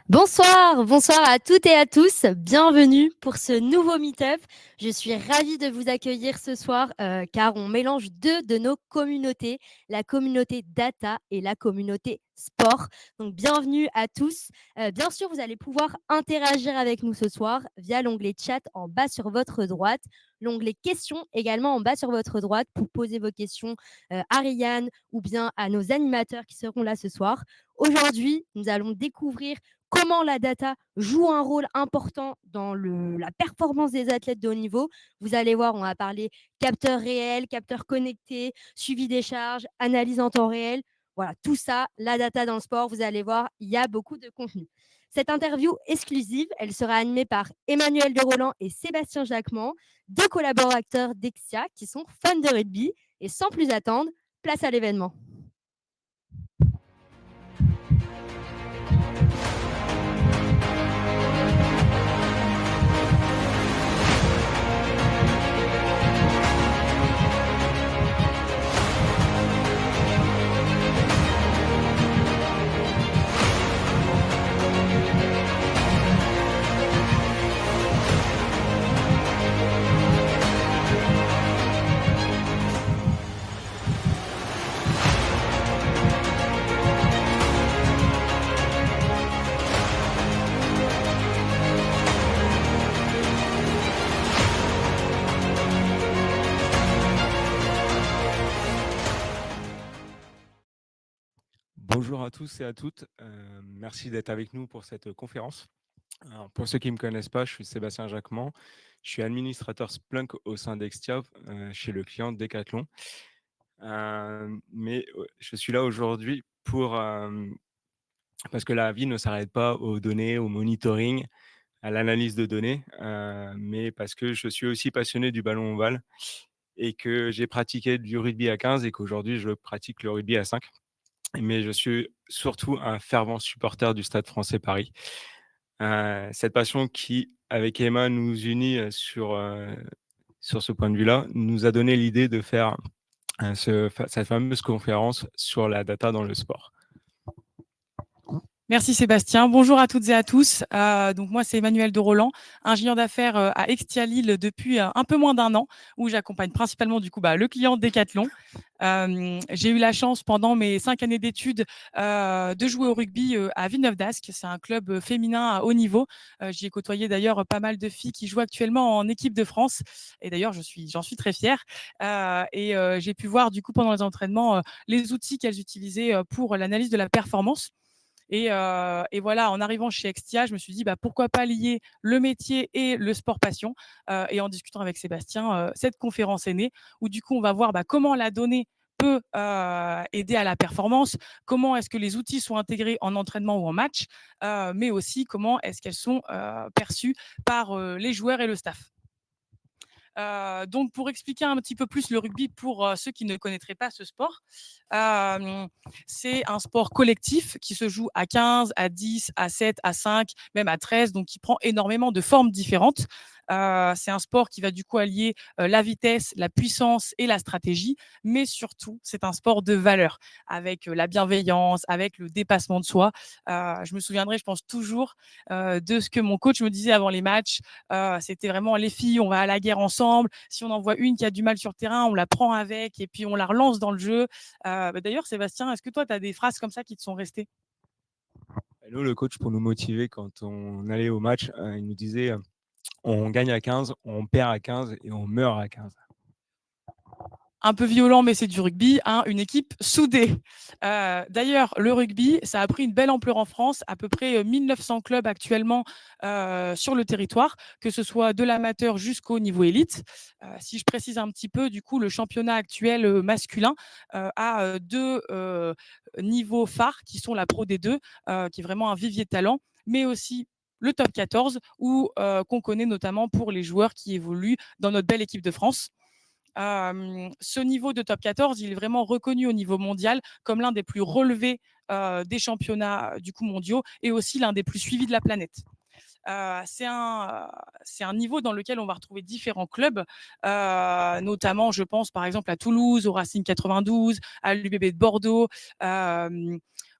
Bonsoir à toutes et à tous. Bienvenue pour ce nouveau meet-up. Je suis ravie de vous accueillir ce soir car on mélange deux de nos communautés, la communauté data et la communauté sport. Donc bienvenue à tous. Bien sûr, vous allez pouvoir interagir avec nous ce soir via l'onglet chat en bas sur votre droite, l'onglet questions également en bas sur votre droite pour poser vos questions à Ryan ou bien à nos animateurs qui seront là ce soir. Aujourd'hui, nous allons découvrir comment la data joue un rôle important dans la performance des athlètes de haut niveau. Vous allez voir, on va parler capteurs réels, capteurs connectés, suivi des charges, analyse en temps réel. Voilà, tout ça, la data dans le sport, vous allez voir, il y a beaucoup de contenu. Cette interview exclusive, elle sera animée par Emmanuel de Roland et Sébastien Jacquemont, deux collaborateurs d'Exia qui sont fans de rugby. Et sans plus attendre, place à l'événement. Bonjour à tous et à toutes. Merci d'être avec nous pour cette conférence. Alors, pour ceux qui ne me connaissent pas, je suis Sébastien Jacquemont. Je suis administrateur Splunk au sein d'Extia chez le client Decathlon. Je suis là aujourd'hui parce que la vie ne s'arrête pas aux données, au monitoring, à l'analyse de données, mais parce que je suis aussi passionné du ballon ovale et que j'ai pratiqué du rugby à 15 et qu'aujourd'hui je pratique le rugby à 5. Mais je suis surtout un fervent supporter du Stade Français Paris. Cette passion qui, avec Emma, nous unit sur ce point de vue-là, nous a donné l'idée de faire cette fameuse conférence sur la data dans le sport. Merci Sébastien. Bonjour à toutes et à tous. Donc moi, c'est Emmanuel de Roland, ingénieur d'affaires à Extia Lille depuis un peu moins d'un an, où j'accompagne principalement le client Decathlon. J'ai eu la chance pendant mes 5 années d'études de jouer au rugby à Villeneuve-d'Ascq. C'est un club féminin à haut niveau. J'y ai côtoyé d'ailleurs pas mal de filles qui jouent actuellement en équipe de France. Et d'ailleurs, j'en suis très fière. J'ai pu voir du coup pendant les entraînements les outils qu'elles utilisaient pour l'analyse de la performance. Et voilà, en arrivant chez Extia, je me suis dit pourquoi pas lier le métier et le sport passion. Et en discutant avec Sébastien, cette conférence est née où du coup on va voir comment la donnée peut aider à la performance, comment est-ce que les outils sont intégrés en entraînement ou en match, mais aussi comment est-ce qu'elles sont perçues par les joueurs et le staff. Donc, pour expliquer un petit peu plus le rugby pour ceux qui ne connaîtraient pas ce sport, c'est un sport collectif qui se joue à 15, à 10, à 7, à 5, même à 13, donc qui prend énormément de formes différentes. C'est un sport qui va du coup allier la vitesse, la puissance et la stratégie, mais surtout, c'est un sport de valeur, avec la bienveillance, avec le dépassement de soi. Je me souviendrai, je pense toujours, de ce que mon coach me disait avant les matchs. C'était vraiment les filles, on va à la guerre ensemble. Si on en voit une qui a du mal sur le terrain, on la prend avec et puis on la relance dans le jeu. D'ailleurs, Sébastien, est-ce que toi, tu as des phrases comme ça qui te sont restées? Nous, le coach, pour nous motiver quand on allait au match, il nous disait on gagne à 15, on perd à 15 et on meurt à 15. Un peu violent, mais c'est du rugby, hein, une équipe soudée. D'ailleurs, le rugby, ça a pris une belle ampleur en France, à peu près 1900 clubs actuellement sur le territoire, que ce soit de l'amateur jusqu'au niveau élite. Si je précise un petit peu, du coup, le championnat actuel masculin a deux niveaux phares, qui sont la Pro D2, qui est vraiment un vivier de talent, mais aussi le top 14, qu'on connaît notamment pour les joueurs qui évoluent dans notre belle équipe de France. Ce niveau de top 14, il est vraiment reconnu au niveau mondial comme l'un des plus relevés des championnats du coup mondiaux et aussi l'un des plus suivis de la planète. C'est un niveau dans lequel on va retrouver différents clubs, notamment, je pense par exemple à Toulouse, au Racing 92, à l'UBB de Bordeaux,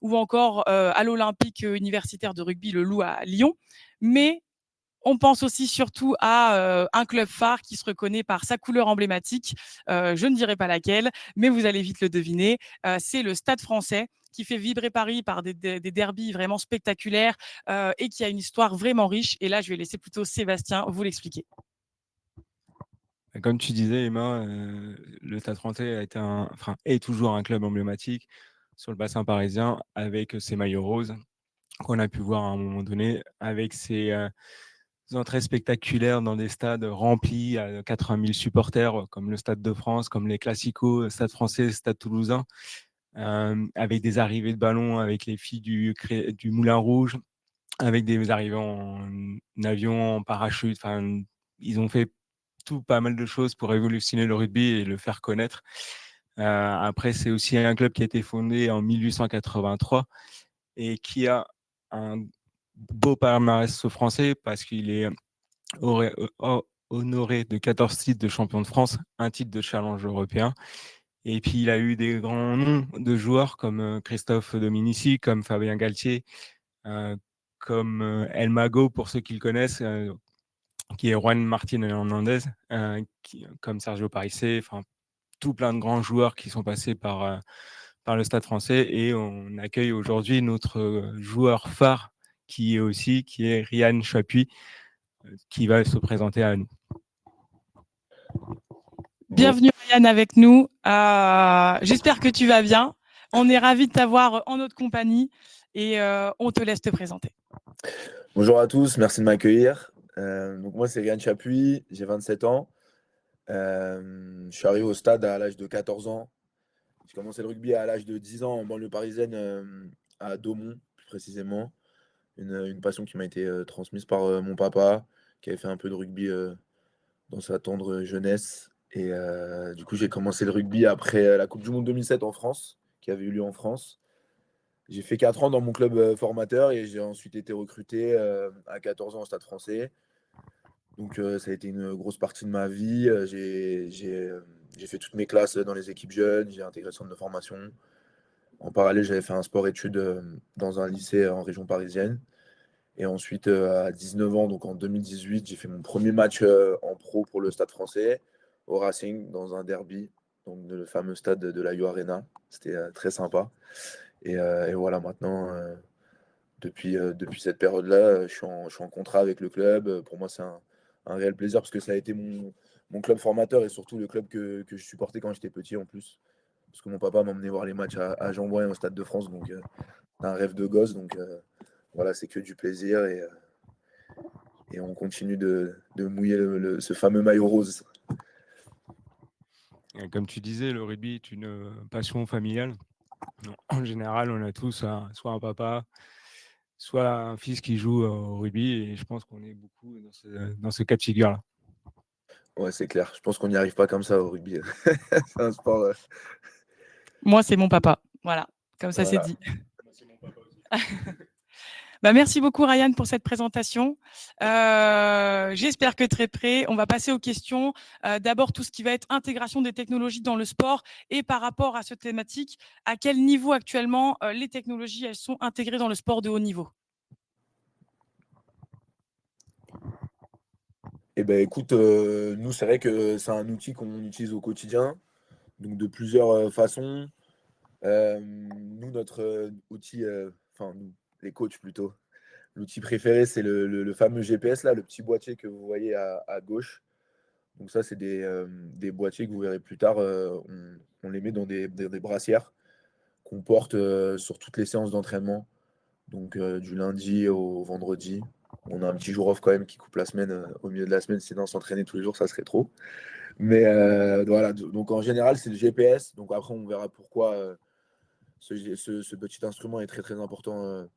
ou encore à l'Olympique universitaire de rugby, le Loup à Lyon. Mais on pense aussi surtout à un club phare qui se reconnaît par sa couleur emblématique. Je ne dirai pas laquelle, mais vous allez vite le deviner. C'est le Stade français qui fait vibrer Paris par des derbys vraiment spectaculaires et qui a une histoire vraiment riche. Et là, je vais laisser plutôt Sébastien vous l'expliquer. Comme tu disais, Emma, le Stade français est toujours un club emblématique sur le bassin parisien avec ses maillots roses qu'on a pu voir à un moment donné, avec ses entrées spectaculaires dans des stades remplis à 80 000 supporters, comme le Stade de France, comme les Classicos, Stade français, Stade toulousain, avec des arrivées de ballon avec les filles du Moulin Rouge, avec des arrivées en avion, en parachute. Enfin, ils ont fait pas mal de choses pour révolutionner le rugby et le faire connaître. Après, c'est aussi un club qui a été fondé en 1883 et qui a un beau palmarès français parce qu'il est honoré de 14 titres de champion de France, un titre de challenge européen. Et puis, il a eu des grands noms de joueurs comme Christophe Dominici, comme Fabien Galtier, comme El Mago, pour ceux qui le connaissent, qui est Juan Martín Hernández, comme Sergio Parissé, enfin, tout plein de grands joueurs qui sont passés par le Stade français. Et on accueille aujourd'hui notre joueur phare qui est Ryan Chapuis, qui va se présenter à nous. Bienvenue Ryan avec nous. J'espère que tu vas bien. On est ravis de t'avoir en notre compagnie et on te laisse te présenter. Bonjour à tous, merci de m'accueillir. Donc moi c'est Ryan Chapuis, j'ai 27 ans. Je suis arrivé au stade à l'âge de 14 ans. J'ai commencé le rugby à l'âge de 10 ans en banlieue parisienne, à Daumont plus précisément. Une passion qui m'a été transmise par mon papa, qui avait fait un peu de rugby dans sa tendre jeunesse. Et du coup j'ai commencé le rugby après la Coupe du Monde 2007 en France, qui avait eu lieu en France. J'ai fait 4 ans dans mon club formateur et j'ai ensuite été recruté à 14 ans au Stade français. Donc ça a été une grosse partie de ma vie. J'ai fait toutes mes classes dans les équipes jeunes, j'ai intégré le centre de formation. En parallèle, j'avais fait un sport-études dans un lycée en région parisienne. Et ensuite, à 19 ans, donc en 2018, j'ai fait mon premier match en pro pour le Stade français, au Racing, dans un derby, donc le fameux stade de la U Arena. C'était très sympa. Et voilà, maintenant, depuis cette période-là, je suis en contrat avec le club. Pour moi, c'est un réel plaisir parce que ça a été mon club formateur et surtout le club que je supportais quand j'étais petit en plus. Parce que mon papa m'emmenait voir les matchs à Jean-Bouin au Stade de France. Donc, c'est un rêve de gosse. Donc, voilà, c'est que du plaisir. Et on continue de mouiller ce fameux maillot rose. Comme tu disais, le rugby est une passion familiale. En général, on a tous soit un papa, soit un fils qui joue au rugby. Et je pense qu'on est beaucoup dans ce cas de figure-là. Ouais, c'est clair. Je pense qu'on n'y arrive pas comme ça au rugby. C'est un sport. Moi, c'est mon papa. Voilà, comme ça Voilà. c'est dit. C'est mon papa aussi. Bah, merci beaucoup Ryan pour cette présentation. J'espère que tu es prêt. On va passer aux questions. D'abord, tout ce qui va être intégration des technologies dans le sport et par rapport à cette thématique, à quel niveau actuellement les technologies elles sont intégrées dans le sport de haut niveau? Eh ben, écoute, nous, c'est vrai que c'est un outil qu'on utilise au quotidien, donc de plusieurs façons. Nous, notre outil, enfin, nous, les coachs plutôt, l'outil préféré, c'est le fameux GPS, là, le petit boîtier que vous voyez à gauche. Donc ça, c'est des boîtiers que vous verrez plus tard. On les met dans des brassières qu'on porte sur toutes les séances d'entraînement. Donc du lundi au vendredi. On a un petit jour off quand même qui coupe la semaine au milieu de la semaine, sinon s'entraîner tous les jours, ça serait trop. Mais voilà, donc en général, c'est le GPS. Donc après, on verra pourquoi ce petit instrument est très très important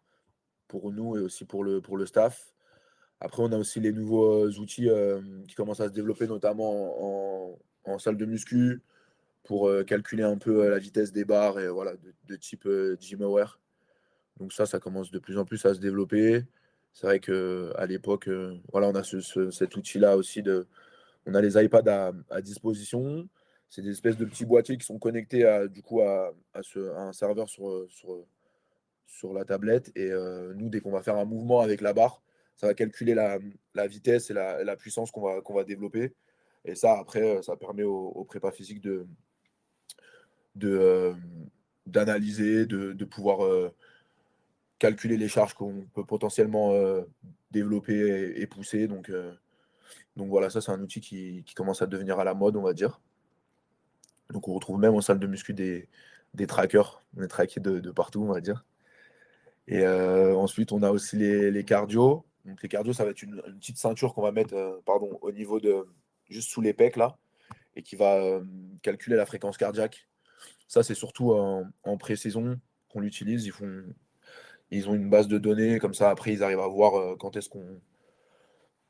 pour nous et aussi pour le staff. Après, on a aussi les nouveaux outils qui commencent à se développer, notamment en salle de muscu, pour calculer un peu la vitesse des barres et voilà, de type GymAware. Donc ça commence de plus en plus à se développer. C'est vrai qu'à l'époque, voilà, on a cet outil-là aussi. On a les iPads à disposition. C'est des espèces de petits boîtiers qui sont connectés du coup, à un serveur sur la tablette. Et nous, dès qu'on va faire un mouvement avec la barre, ça va calculer la vitesse et la puissance qu'on va développer. Et ça, après, ça permet au prépa physique d'analyser, de pouvoir calculer les charges qu'on peut potentiellement développer et pousser. Donc voilà, ça, c'est un outil qui commence à devenir à la mode, on va dire. Donc on retrouve même en salle de muscu des trackers. On est traqués de partout, on va dire. Et ensuite, on a aussi les cardio. Donc les cardio, ça va être une petite ceinture qu'on va mettre au niveau juste sous les pecs, là, et qui va calculer la fréquence cardiaque. Ça, c'est surtout en pré-saison qu'on l'utilise. Ils ont une base de données, comme ça, après, ils arrivent à voir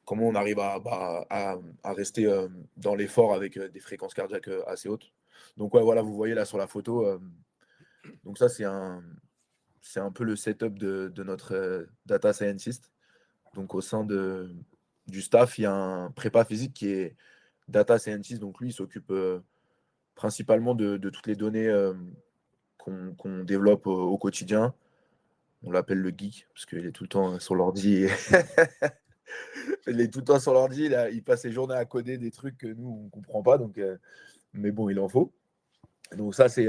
comment on arrive à rester dans l'effort avec des fréquences cardiaques assez hautes. Donc, ouais, voilà, vous voyez là sur la photo. Donc, ça, c'est un peu le setup de notre data scientist. Donc, au sein du staff, il y a un prépa physique qui est data scientist. Donc, lui, il s'occupe principalement de toutes les données qu'on développe au quotidien. On l'appelle le geek parce qu'il est tout le temps sur l'ordi. Il est tout le temps sur l'ordi. Il passe ses journées à coder des trucs que nous, on ne comprend pas. Donc, mais bon, il en faut. Donc, ça, c'est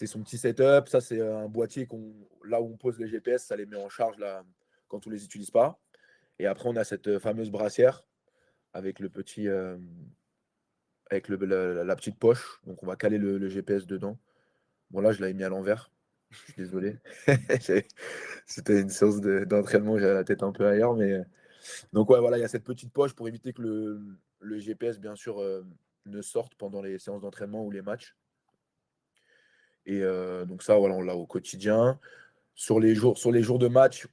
son petit setup. Ça, c'est un boîtier là où on pose les GPS, ça les met en charge là, quand on ne les utilise pas. Et après, on a cette fameuse brassière avec le petit, avec la petite poche. Donc, on va caler le GPS dedans. Bon, là, je l'avais mis à l'envers. Je suis désolé. C'était une séance d'entraînement, j'avais la tête un peu ailleurs. Mais donc, ouais, voilà, il y a cette petite poche pour éviter que le GPS, bien sûr, ne sorte pendant les séances d'entraînement ou les matchs. Et donc, ça, voilà, on l'a au quotidien. Sur les jours de match,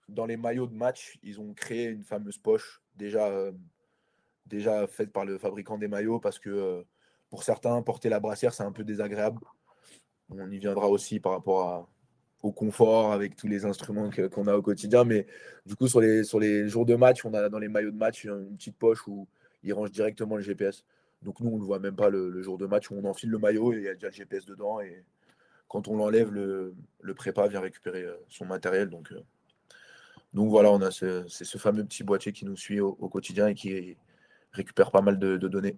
dans les maillots de match, ils ont créé une fameuse poche déjà faite par le fabricant des maillots parce que pour certains, porter la brassière, c'est un peu désagréable. On y viendra aussi par rapport au confort avec tous les instruments qu'on a au quotidien. Mais du coup, sur les jours de match, on a dans les maillots de match une petite poche où ils rangent directement le GPS. Donc nous, on ne le voit même pas le jour de match où on enfile le maillot et il y a déjà le GPS dedans. Et quand on l'enlève, le prépa vient récupérer son matériel. Donc voilà, c'est ce fameux petit boîtier qui nous suit au quotidien et qui récupère pas mal de données.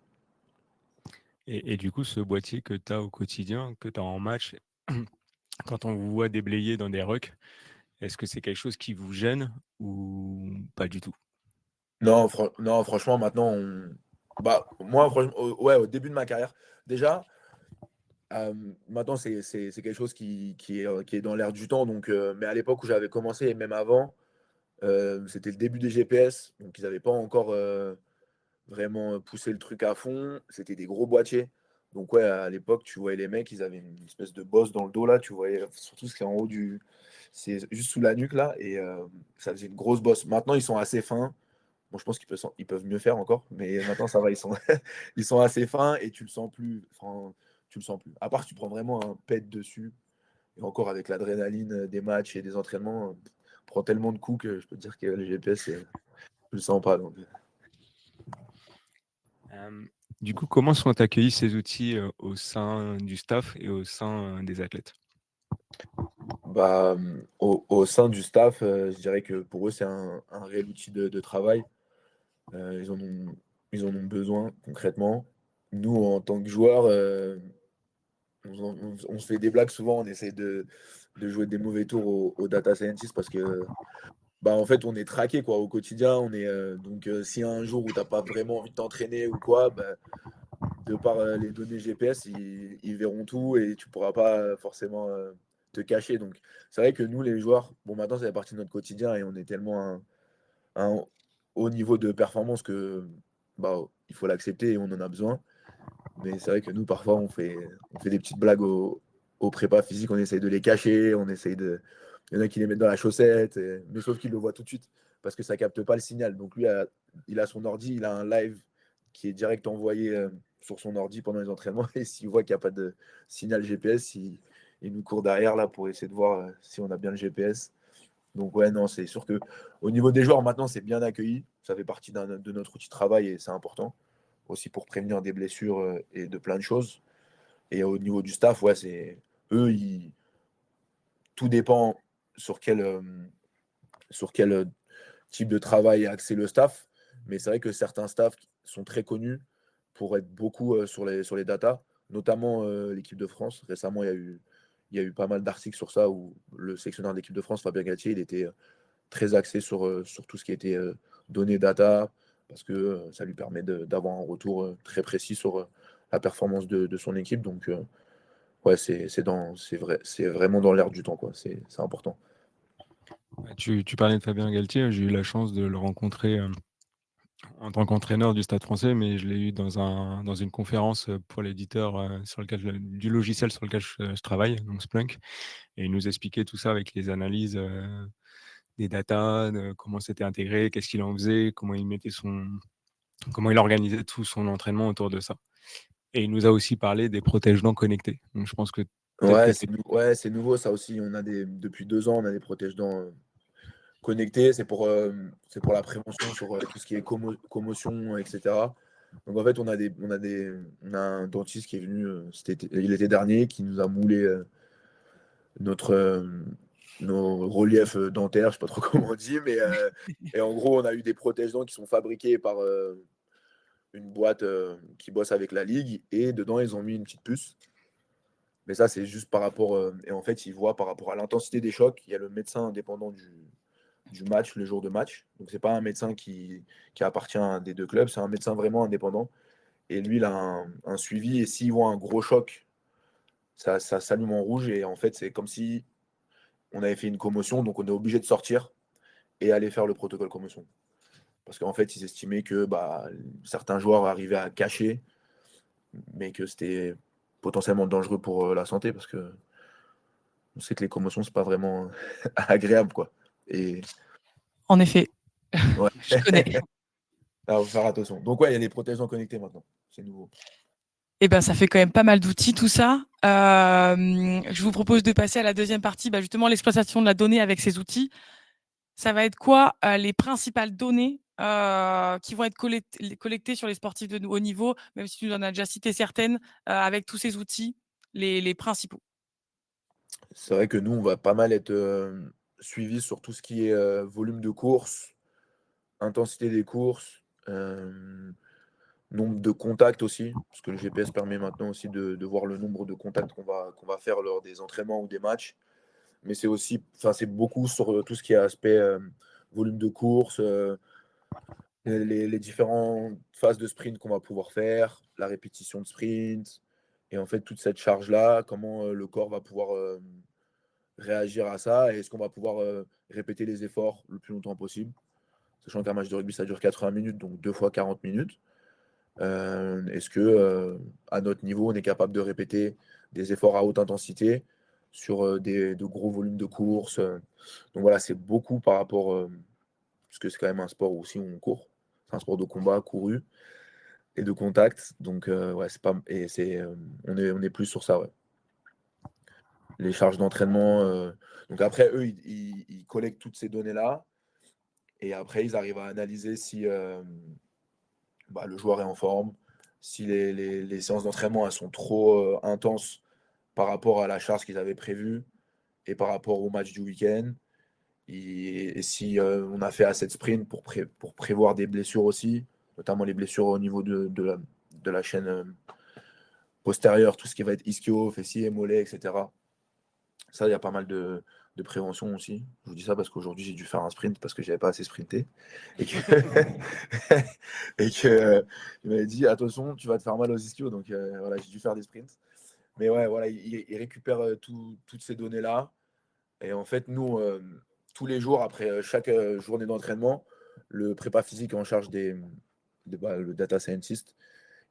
Et du coup, ce boîtier que tu as au quotidien, que tu as en match, quand on vous voit déblayer dans des rucks, est-ce que c'est quelque chose qui vous gêne ou pas du tout? Non, non, franchement, maintenant, moi, ouais, au début de ma carrière, déjà, maintenant, c'est quelque chose qui est dans l'air du temps. Donc, mais à l'époque où j'avais commencé, et même avant, c'était le début des GPS. Donc, ils n'avaient pas encore vraiment poussé le truc à fond. C'était des gros boîtiers. Donc, ouais, à l'époque, tu voyais les mecs, ils avaient une espèce de bosse dans le dos, là. Tu voyais surtout ce qui est en haut c'est juste sous la nuque, là. Et ça faisait une grosse bosse. Maintenant, ils sont assez fins. Bon, je pense qu'ils peuvent mieux faire encore, mais maintenant ça va, ils sont assez fins et tu le sens plus. Enfin, tu le sens plus. À part que tu prends vraiment un pet dessus, et encore avec l'adrénaline des matchs et des entraînements, on prend tellement de coups que je peux te dire que le GPS, je le sens pas. Donc. Du coup, comment sont accueillis ces outils au sein du staff et au sein des athlètes? Bah, au sein du staff, je dirais que pour eux, c'est un réel outil de travail. Ils en ont besoin concrètement. Nous, en tant que joueurs, on se fait des blagues souvent, on essaie de jouer des mauvais tours aux data scientists parce que en fait on est traqué quoi au quotidien. Donc s'il y a un jour où tu n'as pas vraiment envie de t'entraîner ou quoi, de par les données GPS, ils verront tout et tu pourras pas forcément te cacher. Donc c'est vrai que nous les joueurs, bon maintenant ça fait partie de notre quotidien et on est tellement un haut niveau de performance que il faut l'accepter et on en a besoin. Mais c'est vrai que nous, parfois, on fait des petites blagues au prépa physique, on essaye de les cacher, il y en a qui les mettent dans la chaussette, mais sauf qu'il le voit tout de suite, parce que ça capte pas le signal. Donc lui, il a son ordi, il a un live qui est direct envoyé sur son ordi pendant les entraînements, et s'il voit qu'il n'y a pas de signal GPS, il nous court derrière là pour essayer de voir si on a bien le GPS. Donc ouais, non, c'est sûr que au niveau des joueurs, maintenant, c'est bien accueilli. Ça fait partie de notre outil de travail et c'est important aussi pour prévenir des blessures et de plein de choses. Et au niveau du staff, ouais, tout dépend sur quel type de travail est axé le staff. Mais c'est vrai que certains staffs sont très connus pour être beaucoup sur les datas, notamment l'équipe de France. Récemment, il y a eu pas mal d'articles sur ça où le sélectionneur de l'équipe de France, Fabien Galtier, il était très axé sur tout ce qui était données data, parce que ça lui permet d'avoir un retour très précis sur la performance de son équipe. Donc, ouais, c'est vraiment dans l'air du temps, quoi. C'est important. Tu parlais de Fabien Galtier, j'ai eu la chance de le rencontrer en tant qu'entraîneur du Stade Français, mais je l'ai eu dans une conférence pour l'éditeur du logiciel sur lequel je travaille, donc Splunk, et il nous expliquait tout ça avec les analyses des datas, comment c'était intégré, qu'est-ce qu'il en faisait, comment il organisait tout son entraînement autour de ça. Et il nous a aussi parlé des protège-dents connectés. Donc je pense que peut-être que Ouais, c'est nouveau ça aussi. Depuis 2 ans, on a des protège-dents connectés. C'est pour la prévention sur tout ce qui est commotion, etc. Donc en fait, on a un dentiste qui est venu l'été dernier, qui nous a moulé notre, nos reliefs dentaires, je sais pas trop comment on dit, mais et en gros, on a eu des protège-dents qui sont fabriqués par une boîte qui bosse avec la ligue, et dedans, ils ont mis une petite puce. Mais ça, c'est juste par rapport. Et en fait, ils voient par rapport à l'intensité des chocs. Il y a le médecin indépendant du match, le jour de match. Donc, c'est pas un médecin qui appartient à des deux clubs, c'est un médecin vraiment indépendant. Et lui, il a un suivi. Et s'il voit un gros choc, ça s'allume en rouge. Et en fait, c'est comme si on avait fait une commotion. Donc, on est obligé de sortir et aller faire le protocole commotion. Parce qu'en fait, ils estimaient que certains joueurs arrivaient à cacher, mais que c'était potentiellement dangereux pour la santé. Parce que on sait que les commotions, c'est pas vraiment agréable, quoi. Et En effet, ouais, je connais. faut faire attention. Donc ouais, il y a les protège-dents connectés maintenant. C'est nouveau. Eh ben, ça fait quand même pas mal d'outils, tout ça. Je vous propose de passer à la deuxième partie, justement l'exploitation de la donnée avec ces outils. Ça va être quoi les principales données qui vont être collectées sur les sportifs de haut niveau, même si tu nous en as déjà cité certaines, avec tous ces outils, les principaux. C'est vrai que nous, on va pas mal être suivis sur tout ce qui est volume de course, intensité des courses, nombre de contacts aussi, parce que le GPS permet maintenant aussi de voir le nombre de contacts qu'on va faire lors des entraînements ou des matchs. Mais c'est beaucoup sur tout ce qui est aspect volume de course, les différentes phases de sprint qu'on va pouvoir faire, la répétition de sprint, et en fait toute cette charge-là, comment le corps va pouvoir réagir à ça, et est-ce qu'on va pouvoir répéter les efforts le plus longtemps possible, sachant qu'un match de rugby ça dure 80 minutes, donc 2 fois 40 minutes. Est-ce que à notre niveau on est capable de répéter des efforts à haute intensité sur de gros volumes de course. Donc voilà, c'est beaucoup par rapport, parce que c'est quand même un sport aussi où on court. C'est un sport de combat couru et de contact. Donc ouais, c'est pas et c'est on est plus sur ça, ouais. Les charges d'entraînement. Donc après, eux, ils collectent toutes ces données-là et après ils arrivent à analyser si le joueur est en forme, si les séances d'entraînement elles sont trop intenses par rapport à la charge qu'ils avaient prévue et par rapport au match du week-end. Et si on a fait assez de sprint pour prévoir des blessures aussi, notamment les blessures au niveau de la chaîne postérieure, tout ce qui va être ischio, fessier, mollet, etc. Ça, il y a pas mal de prévention aussi. Je vous dis ça parce qu'aujourd'hui, j'ai dû faire un sprint parce que j'avais pas assez sprinté. Et que, il m'avait dit, attention, tu vas te faire mal aux ischios. Donc voilà, j'ai dû faire des sprints. Mais ouais, voilà, il récupère toutes ces données-là. Et en fait, nous, tous les jours, après chaque journée d'entraînement, le prépa physique en charge le data scientist,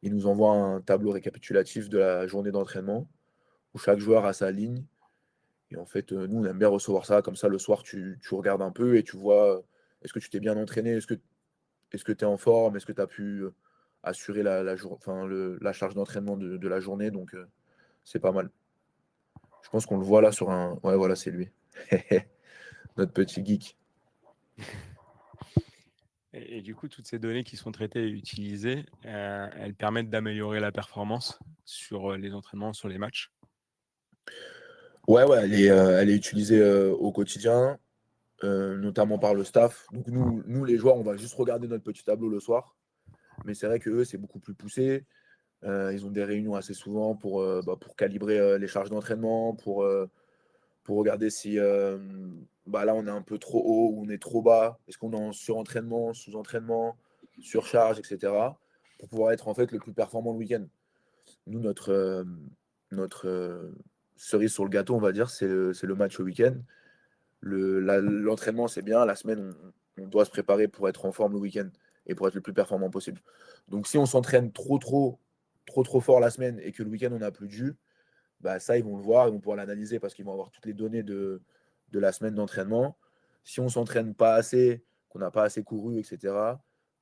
il nous envoie un tableau récapitulatif de la journée d'entraînement où chaque joueur a sa ligne. Et en fait, nous, on aime bien recevoir ça. Comme ça, le soir, tu regardes un peu et tu vois est-ce que tu t'es bien entraîné, est-ce que tu es en forme, est-ce que tu as pu assurer la charge d'entraînement de la journée. Donc, c'est pas mal. Je pense qu'on le voit là sur un. Ouais, voilà, c'est lui. Notre petit geek. Et du coup, toutes ces données qui sont traitées et utilisées, elles permettent d'améliorer la performance sur les entraînements, sur les matchs. Ouais, elle est utilisée au quotidien, notamment par le staff. Donc nous, les joueurs, on va juste regarder notre petit tableau le soir. Mais c'est vrai que eux, c'est beaucoup plus poussé. Ils ont des réunions assez souvent pour calibrer les charges d'entraînement, pour regarder si là on est un peu trop haut ou on est trop bas. Est-ce qu'on est en surentraînement, sous-entraînement, surcharge, etc. Pour pouvoir être en fait le plus performant le week-end. Nous, notre cerise sur le gâteau, on va dire, c'est le match au week-end. L'entraînement, c'est bien. La semaine, on doit se préparer pour être en forme le week-end et pour être le plus performant possible. Donc, si on s'entraîne trop fort la semaine et que le week-end, on n'a plus de jus, ça, ils vont le voir, ils vont pouvoir l'analyser parce qu'ils vont avoir toutes les données de la semaine d'entraînement. Si on ne s'entraîne pas assez, qu'on n'a pas assez couru, etc.,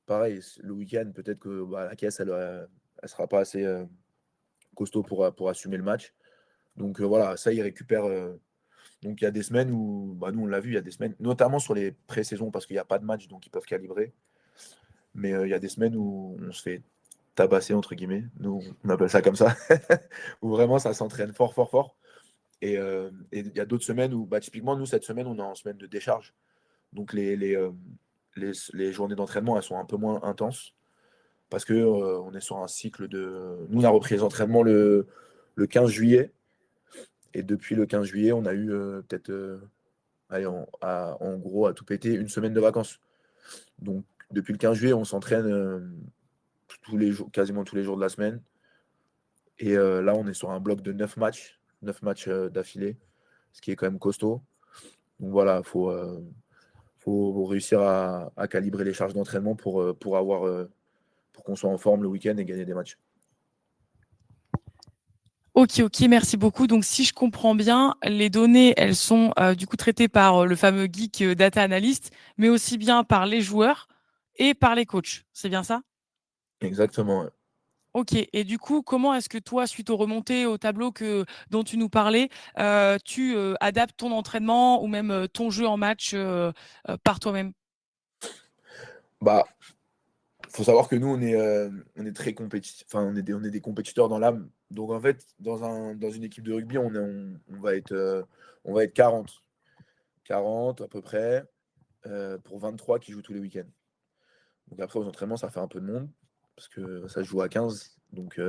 pareil, le week-end, peut-être que la caisse, elle ne sera pas assez costaud pour assumer le match. Donc voilà, ça, ils récupèrent. Donc il y a des semaines où, nous on l'a vu, il y a des semaines, notamment sur les pré-saisons, parce qu'il n'y a pas de match, donc ils peuvent calibrer. Mais il y a des semaines où on se fait tabasser, entre guillemets. Nous, on appelle ça comme ça. Où vraiment ça s'entraîne fort, fort, fort. Et il y a d'autres semaines où, typiquement, nous, cette semaine, on est en semaine de décharge. Donc les journées d'entraînement, elles sont un peu moins intenses. Parce que on est sur un cycle de. Nous, on a repris les entraînements le 15 juillet. Et depuis le 15 juillet, on a eu peut-être, allez, en gros, à tout péter, une semaine de vacances. Donc, depuis le 15 juillet, on s'entraîne tous les jours, quasiment tous les jours de la semaine. Et là, on est sur un bloc de 9 matchs d'affilée, ce qui est quand même costaud. Donc voilà, faut réussir à calibrer les charges d'entraînement pour qu'on soit en forme le week-end et gagner des matchs. Ok, merci beaucoup. Donc, si je comprends bien, les données, elles sont du coup traitées par le fameux geek data analyst, mais aussi bien par les joueurs et par les coachs. C'est bien ça? Exactement. Ouais. Ok. Et du coup, comment est-ce que toi, suite aux remontées, au tableau dont tu nous parlais, tu adaptes ton entraînement ou même ton jeu en match par toi-même? Bah, faut savoir que nous, on est très compétitifs. Enfin, on est des compétiteurs dans l'âme. Donc, en fait, dans une équipe de rugby, on va être 40. 40 à peu près, pour 23 qui jouent tous les week-ends. Donc après, aux entraînements, ça fait un peu de monde, parce que ça se joue à 15. Donc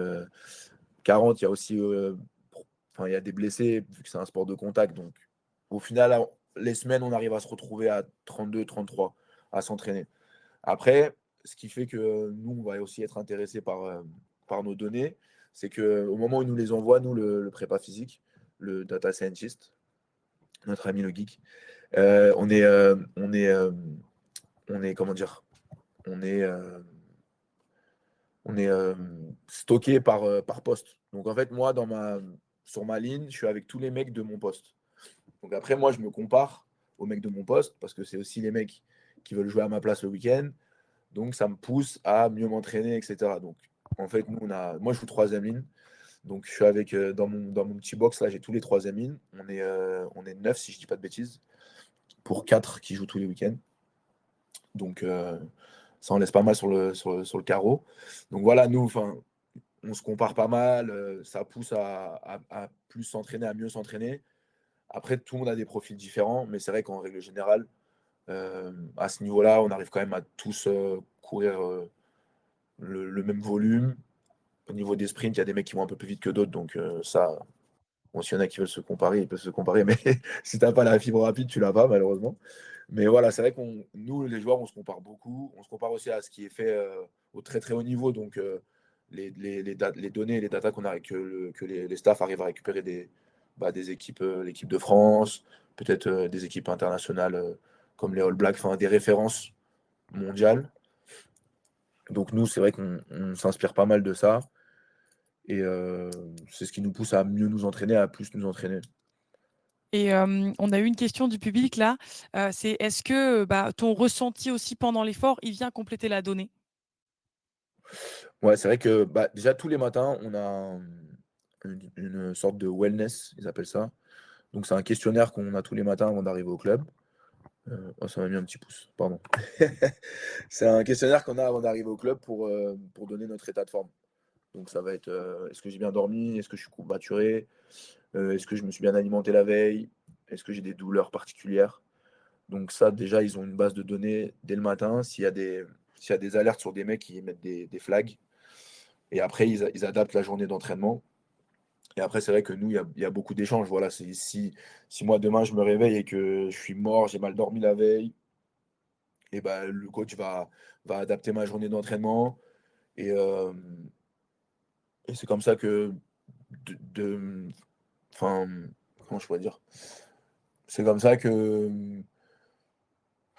40, il y a aussi il y a des blessés, vu que c'est un sport de contact. Donc au final, les semaines, on arrive à se retrouver à 32, 33, à s'entraîner. Après, ce qui fait que nous, on va aussi être intéressés par nos données, c'est qu'au moment où ils nous les envoient, nous, le prépa physique, le data scientist, notre ami le geek, on est, comment dire, on est, on est stocké par poste. Donc en fait, moi, sur ma ligne, je suis avec tous les mecs de mon poste. Donc après, moi, je me compare aux mecs de mon poste parce que c'est aussi les mecs qui veulent jouer à ma place le week-end. Donc ça me pousse à mieux m'entraîner, etc. Donc en fait, moi, je joue troisième ligne. Donc je suis avec, dans mon petit box, là, j'ai tous les troisième lignes. On est 9, si je dis pas de bêtises, pour 4 qui jouent tous les week-ends. Donc ça en laisse pas mal sur le carreau. Donc voilà, nous, on se compare pas mal, ça pousse à plus s'entraîner, à mieux s'entraîner. Après, tout le monde a des profils différents, mais c'est vrai qu'en règle générale, à ce niveau-là, on arrive quand même à tous courir le même volume. Au niveau des sprints, il y a des mecs qui vont un peu plus vite que d'autres, donc ça, bon, s'il y en a qui veulent se comparer, ils peuvent se comparer, mais si tu n'as pas la fibre rapide, tu l'as pas, malheureusement. Mais voilà, c'est vrai nous, les joueurs, on se compare beaucoup. On se compare aussi à ce qui est fait au très très haut niveau. Donc, les données, les datas que les staffs arrivent à récupérer des équipes, l'équipe de France, peut-être des équipes internationales comme les All Blacks, enfin des références mondiales. Donc, nous, c'est vrai qu'on s'inspire pas mal de ça. Et c'est ce qui nous pousse à mieux nous entraîner, à plus nous entraîner. Et on a eu une question du public là, c'est est-ce que ton ressenti aussi pendant l'effort, il vient compléter la donnée? Ouais, c'est vrai que déjà tous les matins, on a une sorte de wellness, ils appellent ça. Donc c'est un questionnaire qu'on a tous les matins avant d'arriver au club. Oh, ça m'a mis un petit pouce, pardon. C'est un questionnaire qu'on a avant d'arriver au club pour donner notre état de forme. Donc ça va être est-ce que j'ai bien dormi? Est-ce que je suis courbaturé? Est-ce que je me suis bien alimenté la veille? Est-ce que j'ai des douleurs particulières? Donc ça, déjà, ils ont une base de données dès le matin. S'il y a des alertes sur des mecs, ils mettent des flags. Et après, ils adaptent la journée d'entraînement. Et après, c'est vrai que nous, il y a beaucoup d'échanges. Voilà, si moi, demain, je me réveille et que je suis mort, j'ai mal dormi la veille, et ben, le coach va adapter ma journée d'entraînement. Et, euh, et c'est comme ça que, enfin, comment je pourrais dire? C'est comme ça que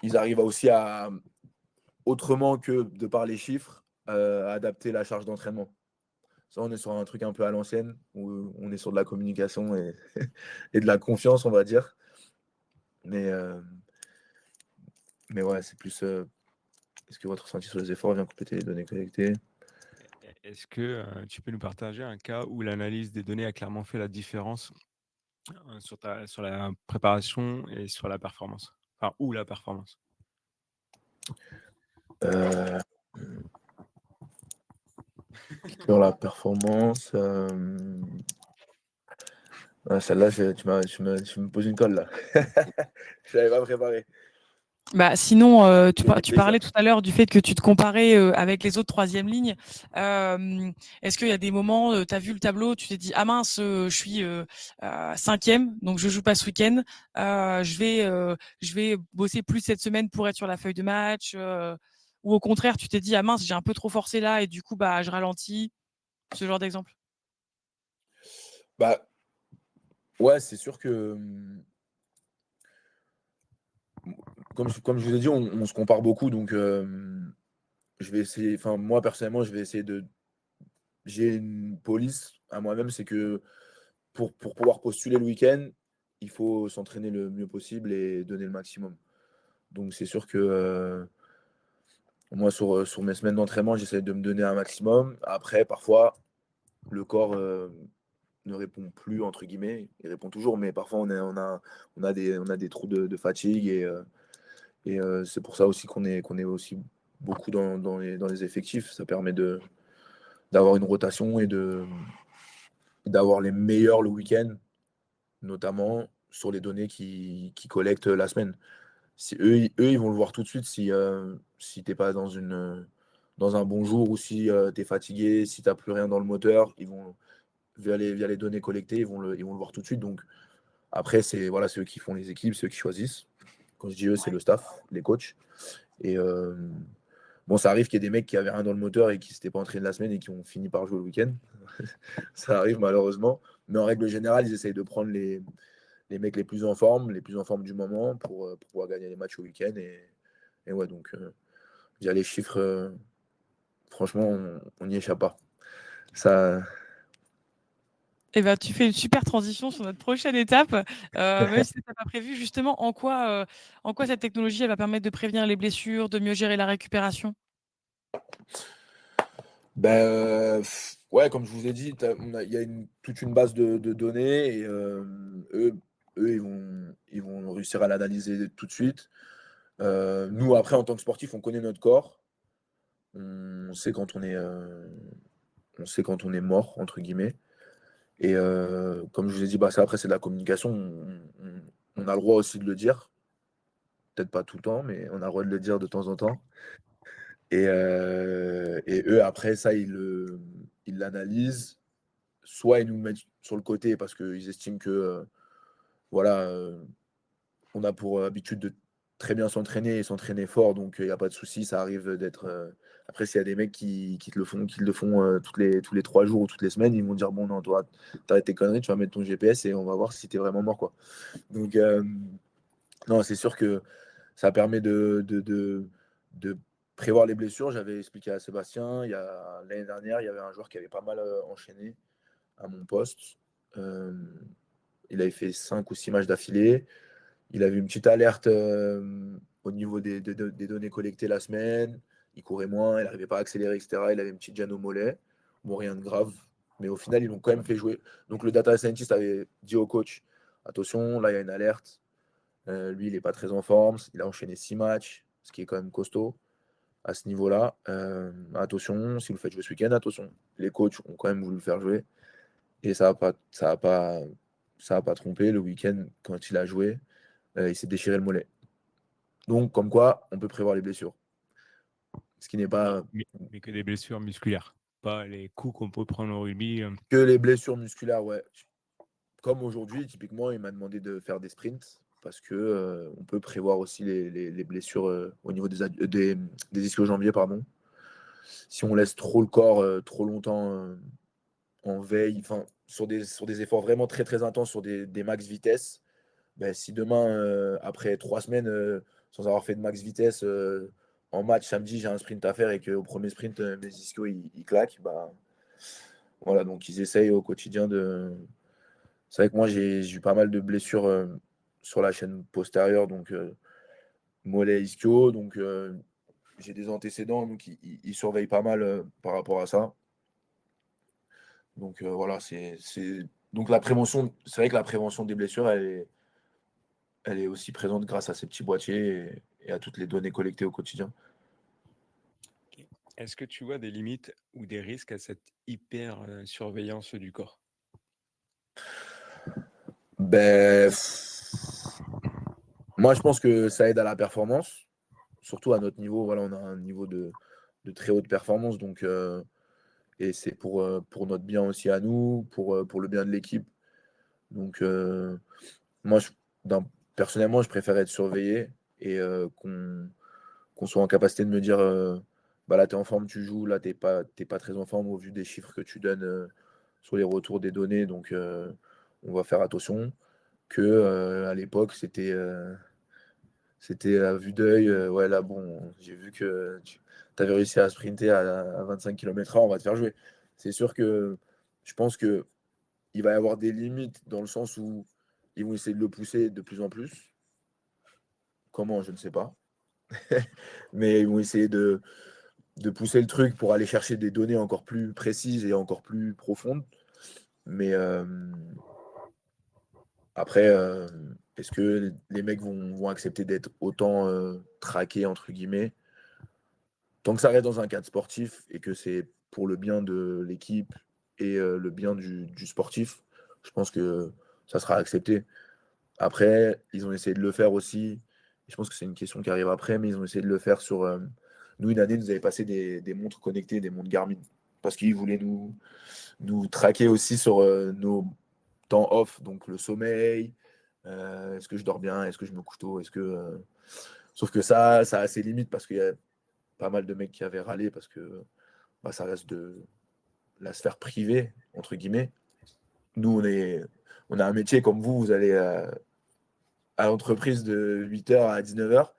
ils arrivent aussi à, autrement que de par les chiffres, à adapter la charge d'entraînement. Ça, on est sur un truc un peu à l'ancienne, où on est sur de la communication et, et de la confiance, on va dire. Mais, euh, mais ouais, c'est plus. Est-ce que votre ressenti sur les efforts vient compléter les données collectées? Est-ce que tu peux nous partager un cas où l'analyse des données a clairement fait la différence sur la préparation et sur la performance? Enfin, ou la performance? Euh, Sur la performance, celle-là, tu me poses une colle là. Je l'avais pas préparé. Bah, sinon, Je vais tu réfléchir. parlais tout à l'heure du fait que tu te comparais avec les autres troisième lignes. Est-ce qu'il y a des moments, tu as vu le tableau, tu t'es dit ah mince, je suis cinquième, donc je joue pas ce week-end. Je vais bosser plus cette semaine pour être sur la feuille de match. Ou au contraire, tu t'es dit ah mince, j'ai un peu trop forcé là et du coup bah je ralentis. Ce genre d'exemple. Bah, ouais, c'est sûr que, comme je vous ai dit, on se compare beaucoup. Donc, je vais essayer, enfin, moi, personnellement, je vais essayer de. J'ai une police à moi-même, c'est que pour pouvoir postuler le week-end, il faut s'entraîner le mieux possible et donner le maximum. Donc, c'est sûr que moi, sur mes semaines d'entraînement, j'essaie de me donner un maximum. Après, parfois, le corps ne répond plus, entre guillemets. Il répond toujours, mais parfois, on a des trous de fatigue. C'est pour ça aussi qu'on est aussi beaucoup dans les effectifs. Ça permet d'avoir une rotation et d'avoir les meilleurs le week-end, notamment sur les données qui collectent la semaine. Si eux, ils vont le voir tout de suite si tu n'es pas dans un bon jour ou si tu es fatigué, si tu n'as plus rien dans le moteur, ils vont, via les données collectées, ils vont le voir tout de suite. Donc après, c'est voilà, eux qui font les équipes, c'est eux qui choisissent. Quand je dis eux, c'est le staff, les coachs. Et bon, ça arrive qu'il y ait des mecs qui avaient rien dans le moteur et qui ne s'étaient pas entraînés la semaine et qui ont fini par jouer le week-end. Ça arrive malheureusement. Mais en règle générale, ils essayent de prendre les mecs les plus en forme du moment pour pouvoir gagner les matchs au week-end. Et ouais, donc, via les chiffres, franchement, on n'y échappe pas. Ça, Eh ben, tu fais une super transition sur notre prochaine étape. Même si tu n'as pas prévu, justement, en quoi cette technologie elle va permettre de prévenir les blessures, de mieux gérer la récupération? ben, ouais, comme je vous ai dit, il y a toute une base de données et eux ils vont réussir à l'analyser tout de suite. Nous, après, en tant que sportif, on connaît notre corps. On sait on sait quand on est mort, entre guillemets. Et comme je vous ai dit, bah, ça, après, c'est de la communication. On a le droit aussi de le dire. Peut-être pas tout le temps, mais on a le droit de le dire de temps en temps. Et eux, après ça, ils l'analysent. Soit ils nous mettent sur le côté parce qu'ils estiment que voilà, on a pour habitude de très bien s'entraîner et s'entraîner fort, donc il n'y a pas de souci, ça arrive d'être. Après, s'il y a des mecs qui le font tous les 3 jours ou toutes les semaines, ils vont dire bon, non, toi, t'arrêtes tes conneries, tu vas mettre ton GPS et on va voir si t'es vraiment mort, quoi. Donc, non, c'est sûr que ça permet de prévoir les blessures. J'avais expliqué à Sébastien, l'année dernière, il y avait un joueur qui avait pas mal enchaîné à mon poste. Euh, il avait fait 5 ou 6 matchs d'affilée. Il avait une petite alerte au niveau des données collectées la semaine. Il courait moins, il n'arrivait pas à accélérer, etc. Il avait une petite gêne au mollet. Bon, rien de grave. Mais au final, ils l'ont quand même fait jouer. Donc le data scientist avait dit au coach, attention, là, il y a une alerte. Lui, il n'est pas très en forme. Il a enchaîné 6 matchs, ce qui est quand même costaud. à ce niveau-là. Attention, si vous le faites jouer ce week-end, attention. Les coachs ont quand même voulu le faire jouer et ça a pas trompé. Le week-end, quand il a joué, il s'est déchiré le mollet. Donc, comme quoi, on peut prévoir les blessures. Ce qui n'est pas Mais que des blessures musculaires, pas les coups qu'on peut prendre au rugby. que les blessures musculaires, ouais. Comme aujourd'hui, typiquement, il m'a demandé de faire des sprints parce que on peut prévoir aussi les blessures au niveau des ischio-jambiers, pardon. Si on laisse trop le corps trop longtemps en veille, enfin, sur des efforts vraiment très très intenses, sur des max vitesse, ben, si demain, après 3 semaines, sans avoir fait de max vitesse en match samedi, j'ai un sprint à faire et qu'au premier sprint, mes ischios ils claquent, bah, voilà, donc ils essayent au quotidien de. C'est vrai que moi, j'ai eu pas mal de blessures sur la chaîne postérieure, donc mollet, ischio, donc j'ai des antécédents, donc ils surveillent pas mal par rapport à ça. Donc voilà, donc la prévention, c'est vrai que la prévention des blessures, elle est aussi présente grâce à ces petits boîtiers et à toutes les données collectées au quotidien. Est-ce que tu vois des limites ou des risques à cette hyper surveillance du corps? Ben, moi, je pense que ça aide à la performance, surtout à notre niveau. Voilà, on a un niveau de très haute performance, donc et c'est pour notre bien aussi à nous, pour le bien de l'équipe. Donc moi, personnellement, je préfère être surveillé et qu'on soit en capacité de me dire bah là, tu es en forme, tu joues, là, t'es pas très en forme au vu des chiffres que tu donnes sur les retours des données, donc on va faire attention. Que à l'époque, c'était à vue d'œil. Ouais, là, bon, j'ai vu que tu avais réussi à sprinter à 25 km/h, on va te faire jouer. C'est sûr que je pense qu'il va y avoir des limites dans le sens où ils vont essayer de le pousser de plus en plus. Comment, je ne sais pas. Mais ils vont essayer de pousser le truc pour aller chercher des données encore plus précises et encore plus profondes. Mais après, est-ce que les mecs vont accepter d'être autant traqués, entre guillemets? Tant que ça reste dans un cadre sportif et que c'est pour le bien de l'équipe et le bien du sportif, je pense que ça sera accepté. Après, ils ont essayé de le faire aussi. Je pense que c'est une question qui arrive après, mais ils ont essayé de le faire sur. Nous, une année, nous avaient passé des montres connectées, des montres Garmin, parce qu'ils voulaient nous traquer aussi sur nos temps off, donc le sommeil. Est-ce que je dors bien? Est-ce que je me couche tôt? Sauf que ça a ses limites parce qu'il y a pas mal de mecs qui avaient râlé parce que bah, ça reste de la sphère privée, entre guillemets. Nous, on a un métier comme vous allez à l'entreprise de 8h à 19h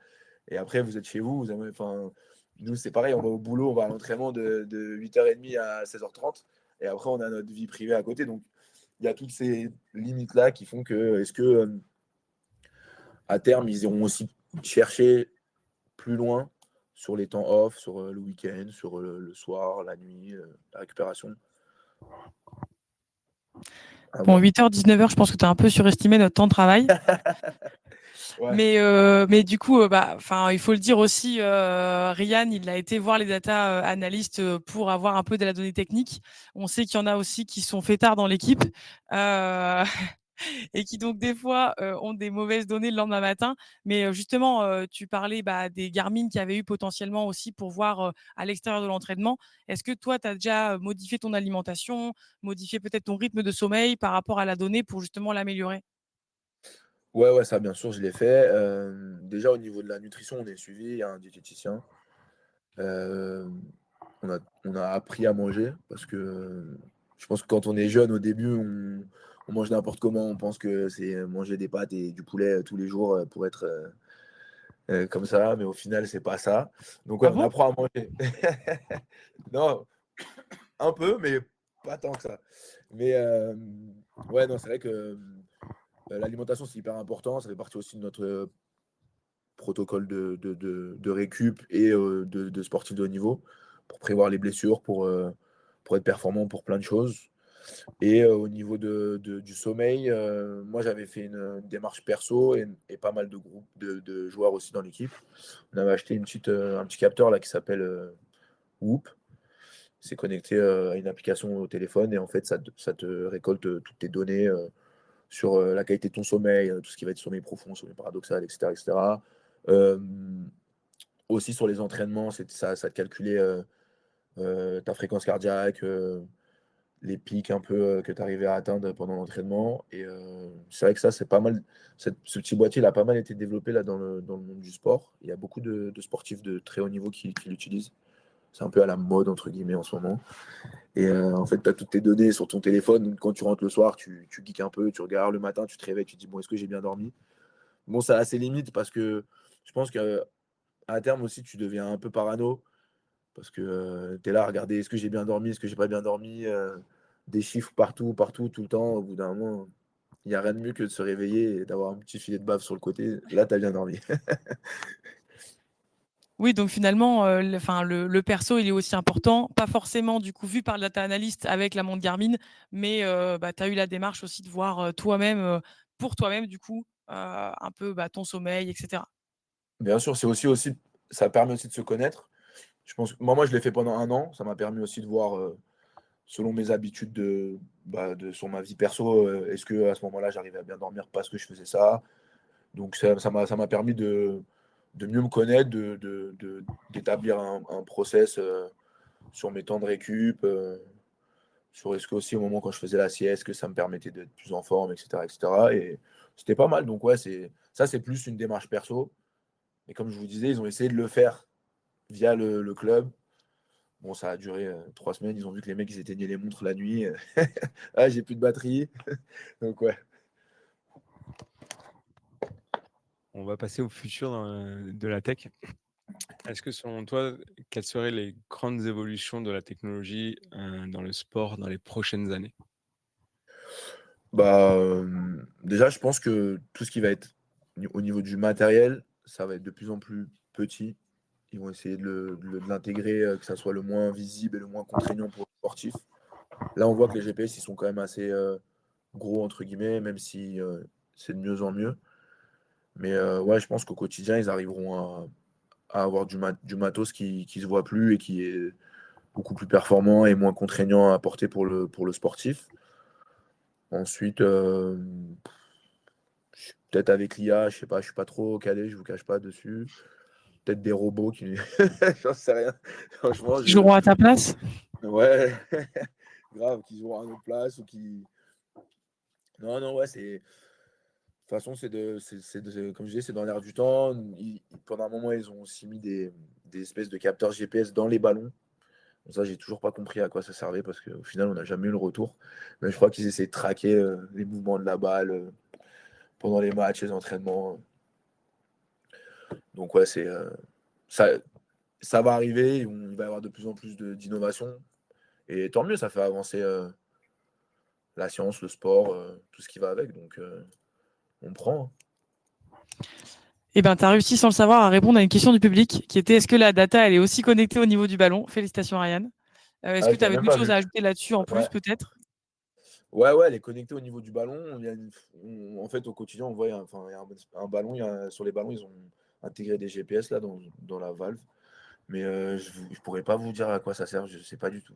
et après, vous êtes chez vous. Enfin, nous, c'est pareil, on va au boulot, on va à l'entraînement de 8h30 à 16h30 et après, on a notre vie privée à côté. Donc, il y a toutes ces limites-là qui font que, est-ce que à terme, ils iront aussi chercher plus loin sur les temps off, sur le week-end, sur le soir, la nuit, la récupération. Bon, 8h, 19h, je pense que tu as un peu surestimé notre temps de travail. Ouais. Mais du coup, il faut le dire aussi, Ryan, il a été voir les data analystes pour avoir un peu de la donnée technique. On sait qu'il y en a aussi qui sont fêtards dans l'équipe. Et qui donc des fois ont des mauvaises données le lendemain matin. Mais justement, tu parlais des Garmin qui avaient eu potentiellement aussi pour voir à l'extérieur de l'entraînement. Est-ce que toi, tu as déjà modifié ton alimentation, modifié peut-être ton rythme de sommeil par rapport à la donnée pour justement l'améliorer? Ouais, ça, bien sûr, je l'ai fait. Déjà, au niveau de la nutrition, on est suivi, il y a un diététicien. On a appris à manger parce que je pense que quand on est jeune, au début, on mange n'importe comment. On pense que c'est manger des pâtes et du poulet tous les jours pour être comme ça, mais au final, c'est pas ça. Donc, ouais, Ah on bon? apprend à manger. Non, un peu, mais pas tant que ça. Mais ouais, non, c'est vrai que l'alimentation, c'est hyper important. Ça fait partie aussi de notre protocole de récup et de sportif de haut niveau pour prévoir les blessures, pour être performant pour plein de choses. Et au niveau du sommeil, moi j'avais fait une démarche perso et pas mal de groupes de joueurs aussi dans l'équipe. On avait acheté un petit capteur là qui s'appelle Whoop. C'est connecté à une application au téléphone et en fait ça te récolte toutes tes données sur la qualité de ton sommeil, tout ce qui va être sommeil profond, sommeil paradoxal, etc. etc. Euh, Aussi sur les entraînements, ça te calculait ta fréquence cardiaque, les pics un peu que tu arrivais à atteindre pendant l'entraînement. Et c'est vrai que ça, c'est pas mal. Ce petit boîtier, il a pas mal été développé là, dans le monde du sport. Il y a beaucoup de sportifs de très haut niveau qui l'utilisent. C'est un peu à la mode, entre guillemets, en ce moment. Et en fait, tu as toutes tes données sur ton téléphone. Quand tu rentres le soir, tu geeks un peu, tu regardes le matin, tu te réveilles, tu te dis, bon, est-ce que j'ai bien dormi? Bon, ça a ses limites parce que je pense qu'à terme aussi, tu deviens un peu parano parce que tu es là à regarder est-ce que j'ai bien dormi, est-ce que j'ai pas bien dormi, des chiffres partout, partout, tout le temps. Au bout d'un moment, il n'y a rien de mieux que de se réveiller et d'avoir un petit filet de bave sur le côté. Là, tu as bien dormi. Oui, donc finalement, le perso, il est aussi important, pas forcément du coup vu par le data analyst avec la montre Garmin, mais tu as eu la démarche aussi de voir toi-même, pour toi-même du coup, un peu ton sommeil, etc. Bien sûr, ça permet aussi de se connaître. Je pense que moi, je l'ai fait pendant 1 an. Ça m'a permis aussi de voir, selon mes habitudes sur ma vie perso, est-ce que à ce moment-là, j'arrivais à bien dormir parce que je faisais ça. Donc ça m'a permis de mieux me connaître, d'établir un process sur mes temps de récup, sur est-ce que aussi au moment quand je faisais la sieste, que ça me permettait d'être plus en forme, etc. etc. Et c'était pas mal. Donc ouais, c'est plus une démarche perso. Et comme je vous disais, ils ont essayé de le faire via le club. Bon, ça a duré 3 semaines. Ils ont vu que les mecs, ils éteignaient les montres la nuit. Ah, j'ai plus de batterie. Donc ouais. On va passer au futur de la tech. Est-ce que selon toi, quelles seraient les grandes évolutions de la technologie dans le sport dans les prochaines années? Déjà, je pense que tout ce qui va être au niveau du matériel, ça va être de plus en plus petit. Ils vont essayer de l'intégrer, que ça soit le moins visible et le moins contraignant pour les sportifs. Là, on voit que les GPS, ils sont quand même assez gros, entre guillemets, même si c'est de mieux en mieux. Mais ouais, je pense qu'au quotidien, ils arriveront à avoir du matos qui se voit plus et qui est beaucoup plus performant et moins contraignant à porter pour le sportif. Ensuite, peut-être avec l'IA, je sais pas, je suis pas trop calé, je vous cache pas dessus. Peut-être des robots qui. J'en sais rien. Franchement, Qui joueront à ta place? Ouais, grave, qui joueront à notre place ou qui. Non, non, ouais, c'est. De toute façon, comme je disais, c'est dans l'air du temps. Pendant un moment, ils ont aussi mis des espèces de capteurs GPS dans les ballons. Bon, ça, j'ai toujours pas compris à quoi ça servait parce qu'au final, on n'a jamais eu le retour. Mais je crois qu'ils essaient de traquer les mouvements de la balle pendant les matchs, les entraînements. Donc, ouais, ça, ça va arriver. Il va y avoir de plus en plus d'innovation. Et tant mieux, ça fait avancer la science, le sport, tout ce qui va avec. Donc, on prend. Eh ben, tu as réussi sans le savoir à répondre à une question du public qui était est-ce que la data elle est aussi connectée au niveau du ballon? Félicitations Ryan. Est-ce Ah, que je tu l'avais avais même d'autres pas choses vu. à ajouter là-dessus en Ouais. plus peut-être? Ouais, ouais, elle est connectée au niveau du ballon. En fait, au quotidien, on voit, il y a un ballon. Sur les ballons, ils ont intégré des GPS là, dans la valve. Mais je pourrais pas vous dire à quoi ça sert. Je sais pas du tout.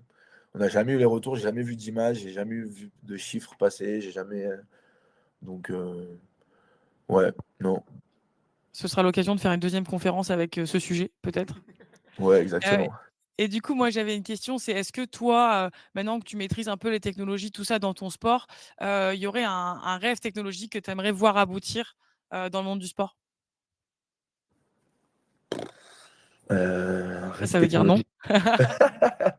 On n'a jamais eu les retours. J'ai jamais vu d'image. J'ai jamais vu de chiffres passer. J'ai jamais. Donc, ouais, non. Ce sera l'occasion de faire une deuxième conférence avec ce sujet, peut-être. Ouais, Euh, exactement. et du coup, moi, j'avais une question, c'est est-ce que toi, maintenant que tu maîtrises un peu les technologies, tout ça dans ton sport, il y aurait un rêve technologique que tu aimerais voir aboutir dans le monde du sport? Rêve Ça veut dire non. technologique.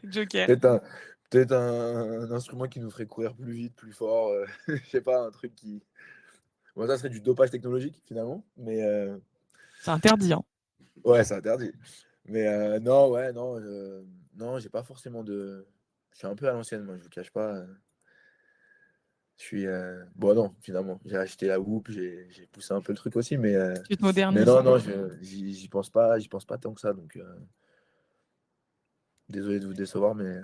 Joker. Peut-être un, peut-être un instrument qui nous ferait courir plus vite, plus fort. Je sais pas, un truc qui. Bon, ça serait du dopage technologique finalement. Mais C'est interdit, hein. ouais, c'est interdit. Mais non, ouais, non. Non, j'ai pas forcément de. Je suis un peu à l'ancienne, moi, je vous cache pas. Je suis. Bon, non, finalement. J'ai acheté la Whoop, j'ai poussé un peu le truc aussi. Tu te Mais modernises. non, non, j'y pense pas tant que ça. Donc, désolé de vous décevoir, mais.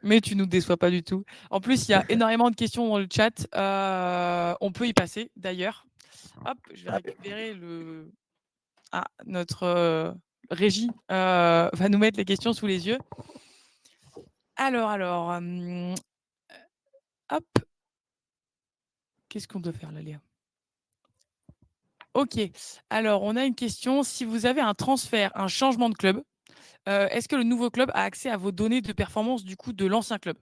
Mais tu nous déçois pas du tout. En plus, il y a énormément de questions dans le chat. On peut y passer d'ailleurs. Hop, je vais Allez. récupérer le. Ah, notre régie va nous mettre les questions sous les yeux. Alors, hop. Qu'est-ce qu'on doit faire là, Léa? Ok. Alors, on a une question. Si vous avez un transfert, un changement de club, est-ce que le nouveau club a accès à vos données de performance du coup de l'ancien club?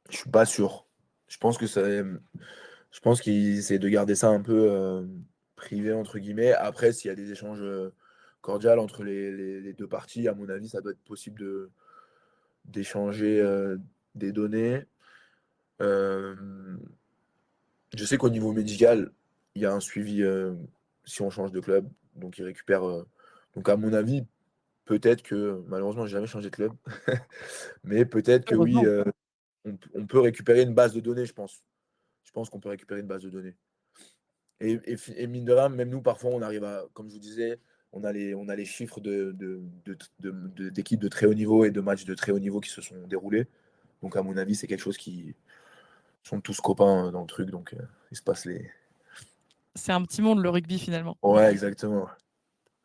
Je suis pas sûr. Je pense que ça, je pense qu'ils essaient de garder ça un peu privé, entre guillemets. Après, s'il y a des échanges cordiaux entre les deux parties, à mon avis, ça doit être possible d'échanger des données. Je sais qu'au niveau médical, il y a un suivi si on change de club. Donc, ils récupèrent. Donc, à mon avis, peut-être que, malheureusement, j'ai jamais changé de club. Mais peut-être que oui, Heureusement. on peut récupérer une base de données, je pense. Je pense qu'on peut récupérer une base de données. Et mine de rien, même nous, parfois, on arrive à, comme je vous disais, on a les chiffres d'équipes de très haut niveau et de matchs de très haut niveau qui se sont déroulés. Donc, à mon avis, c'est quelque chose qui sont tous copains dans le truc. Donc, il se passe les. C'est un petit monde, le rugby, finalement. Ouais, exactement.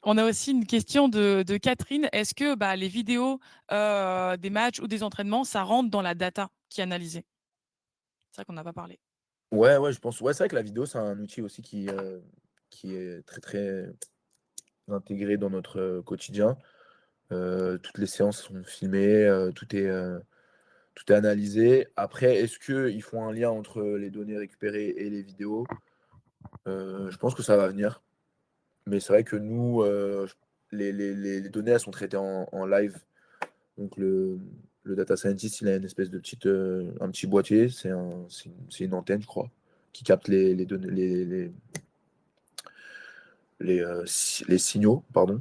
On a aussi une question de Catherine. Est-ce que les vidéos des matchs ou des entraînements, ça rentre dans la data qui est analysée? C'est vrai qu'on n'a pas parlé. Ouais, je pense. Ouais, c'est vrai que la vidéo, c'est un outil aussi qui est très, très intégré dans notre quotidien. Toutes les séances sont filmées, tout est analysé. Après, est-ce qu'ils font un lien entre les données récupérées et les vidéos? Je pense que ça va venir. Mais c'est vrai que nous, les données, elles sont traitées en live. Donc le data scientist, il a une espèce de un petit boîtier, c'est une antenne, je crois, qui capte les données, les signaux, pardon.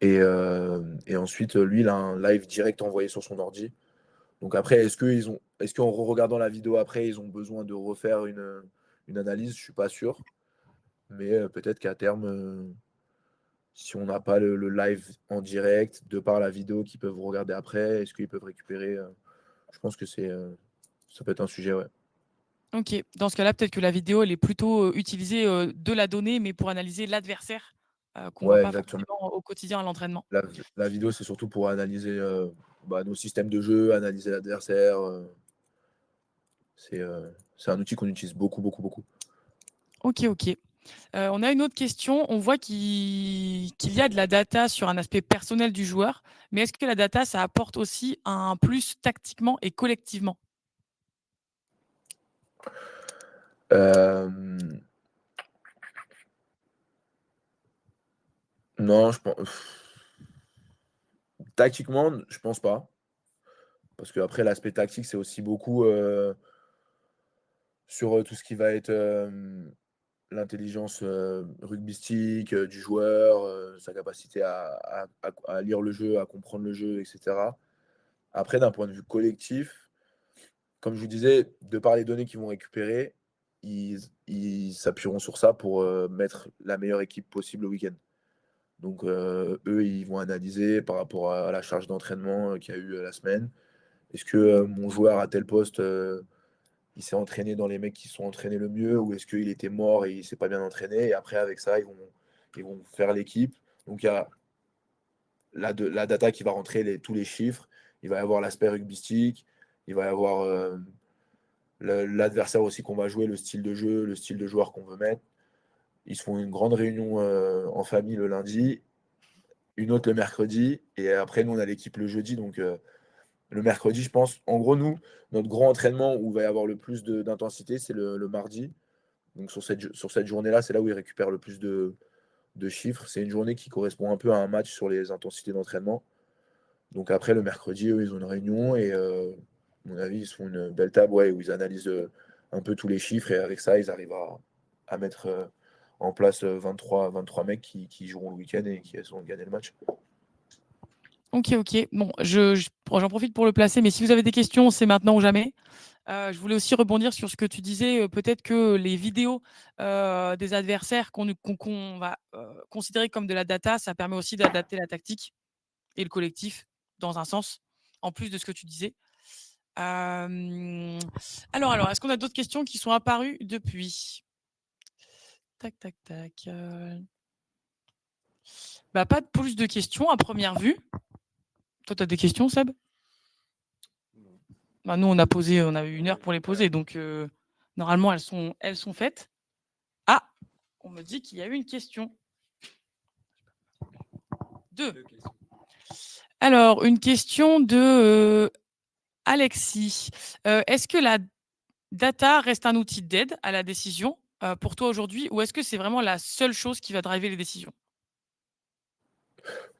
Et ensuite, lui, il a un live direct envoyé sur son ordi. Donc après, est-ce qu'en regardant la vidéo après, ils ont besoin de refaire une analyse? Je suis pas sûr. Mais peut-être qu'à terme, si on n'a pas le live en direct, de par la vidéo qu'ils peuvent regarder après, est-ce qu'ils peuvent récupérer je pense que ça peut être un sujet, ouais. Ok. Dans ce cas-là, peut-être que la vidéo, elle est plutôt utilisée de la donnée, mais pour analyser l'adversaire qu'on ne voit Ouais, pas exactement. forcément au quotidien à l'entraînement. La vidéo, c'est surtout pour analyser nos systèmes de jeu, analyser l'adversaire. C'est un outil qu'on utilise beaucoup, beaucoup, beaucoup. Ok. On a une autre question. On voit qu'il y a de la data sur un aspect personnel du joueur, mais est-ce que la data, ça apporte aussi un plus tactiquement et collectivement? Euh, non, je pense. Tactiquement, je pense pas. Parce que après, l'aspect tactique, c'est aussi beaucoup sur tout ce qui va être l'intelligence rugbystique du joueur, sa capacité à lire le jeu, à comprendre le jeu, etc. Après, d'un point de vue collectif, comme je vous disais, de par les données qu'ils vont récupérer, ils s'appuieront sur ça pour mettre la meilleure équipe possible au week-end. Donc, eux, ils vont analyser par rapport à la charge d'entraînement qu'il y a eu la semaine. Est-ce que mon joueur à tel poste, il s'est entraîné dans les mecs qui sont entraînés le mieux, ou est-ce qu'il était mort et il s'est pas bien entraîné? Et après, avec ça, ils vont faire l'équipe. Donc, il y a la data qui va rentrer, tous les chiffres. Il va y avoir l'aspect rugbystique. Il va y avoir l'adversaire aussi qu'on va jouer, le style de jeu, le style de joueur qu'on veut mettre. Ils se font une grande réunion en famille le lundi, une autre le mercredi, et après, nous, on a l'équipe le jeudi. Donc, le mercredi, je pense. En gros, nous, notre grand entraînement où il va y avoir le plus d'intensité, c'est le mardi. Donc, sur cette journée-là, c'est là où ils récupèrent le plus de chiffres. C'est une journée qui correspond un peu à un match sur les intensités d'entraînement. Donc, après, le mercredi, eux, ils ont une réunion et, à mon avis, ils se font une belle table où ils analysent un peu tous les chiffres et avec ça, ils arrivent à mettre en place 23 mecs qui joueront le week-end et qui essaieront de gagner le match. Ok. Bon, j'en profite pour le placer, mais si vous avez des questions, c'est maintenant ou jamais. Je voulais aussi rebondir sur ce que tu disais. Peut-être que les vidéos des adversaires qu'on va considérer comme de la data, ça permet aussi d'adapter la tactique et le collectif dans un sens. en plus de ce que tu disais. Alors, est-ce qu'on a d'autres questions qui sont apparues depuis? Tac, tac, tac. Pas de plus de questions à première vue. Toi, tu as des questions, Seb? Nous, on a eu 1 heure pour les poser, donc normalement, elles sont faites. Ah, on me dit qu'il y a eu une question. 2. Alors, une question de Alexis. Est-ce que la data reste un outil d'aide à la décision pour toi aujourd'hui, ou est-ce que c'est vraiment la seule chose qui va driver les décisions?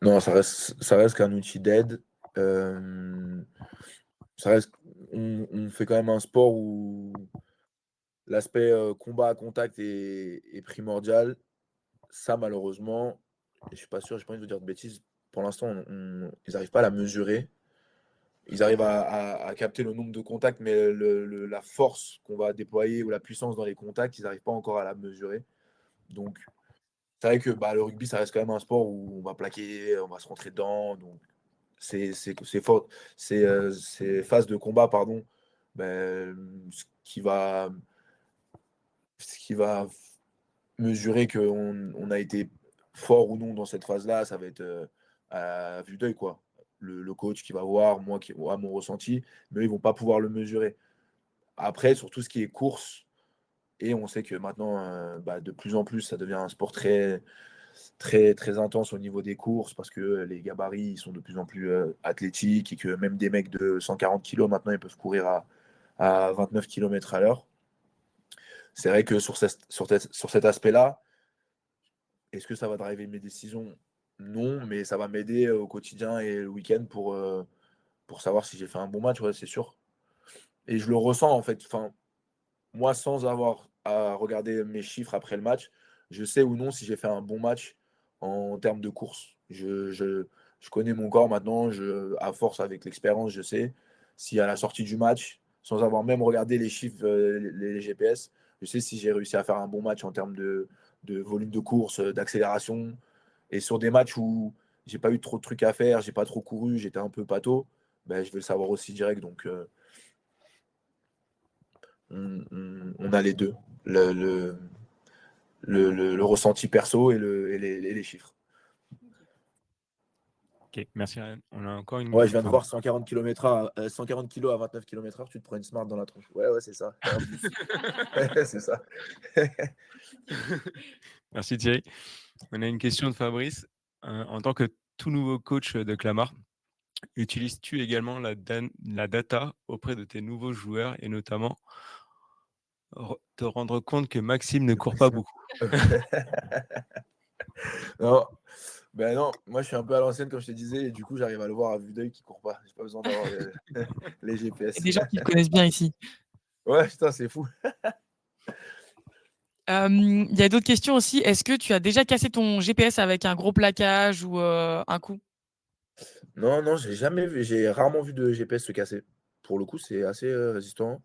Non, ça reste qu'un outil d'aide. Ça reste, on fait quand même un sport où l'aspect combat à contact est primordial. Ça, malheureusement, et je suis pas sûr, j'ai pas envie de vous dire de bêtises. Pour l'instant, ils n'arrivent pas à la mesurer. Ils arrivent à capter le nombre de contacts, mais la force qu'on va déployer ou la puissance dans les contacts, ils n'arrivent pas encore à la mesurer. Donc, c'est vrai que le rugby, ça reste quand même un sport où on va plaquer, on va se rentrer dedans. Donc, c'est fort. Ces phases de combat, pardon, ce qui va mesurer qu'on a été fort ou non dans cette phase-là, ça va être à vue d'œil, quoi. Le coach qui va voir, moi qui vois mon ressenti, mais ils vont pas pouvoir le mesurer. Après, sur tout ce qui est course, et on sait que maintenant, de plus en plus, ça devient un sport très, très, très intense au niveau des courses parce que les gabarits ils sont de plus en plus athlétiques et que même des mecs de 140 kilos maintenant, ils peuvent courir à 29 km à l'heure. C'est vrai que sur cet aspect-là, est-ce que ça va driver mes décisions? Non, mais ça va m'aider au quotidien et le week-end pour savoir si j'ai fait un bon match, ouais, c'est sûr. Et je le ressens en fait. Enfin, moi, sans avoir à regarder mes chiffres après le match, je sais ou non si j'ai fait un bon match en termes de course. Je connais mon corps maintenant, à force avec l'expérience, je sais si à la sortie du match, sans avoir même regardé les chiffres, les GPS, je sais si j'ai réussi à faire un bon match en termes de volume de course, d'accélération. Et sur des matchs où j'ai pas eu trop de trucs à faire, j'ai pas trop couru, j'étais un peu pâteau, je vais le savoir aussi direct. Donc, on a les deux, le ressenti perso et les chiffres. Ok, merci Ryan. On a encore une. Ouais, je viens de voir 140 km/h, 140 kg à 29 km/h, tu te prends une smart dans la tronche. Ouais, c'est ça. En plus. C'est ça. Merci Thierry. On a une question de Fabrice. En tant que tout nouveau coach de Clamart, utilises-tu également la data auprès de tes nouveaux joueurs et notamment te rendre compte que Maxime ne court pas beaucoup? Non, non, moi je suis un peu à l'ancienne comme je te disais et du coup j'arrive à le voir à vue d'œil qu'il court pas. J'ai pas besoin d'avoir les Il y GPS. a des gens qui le connaissent bien ici. Ouais, putain, c'est fou. Il y a d'autres questions aussi. Est-ce que tu as déjà cassé ton GPS avec un gros plaquage ou un coup? Non, j'ai rarement vu de GPS se casser. Pour le coup, c'est assez résistant.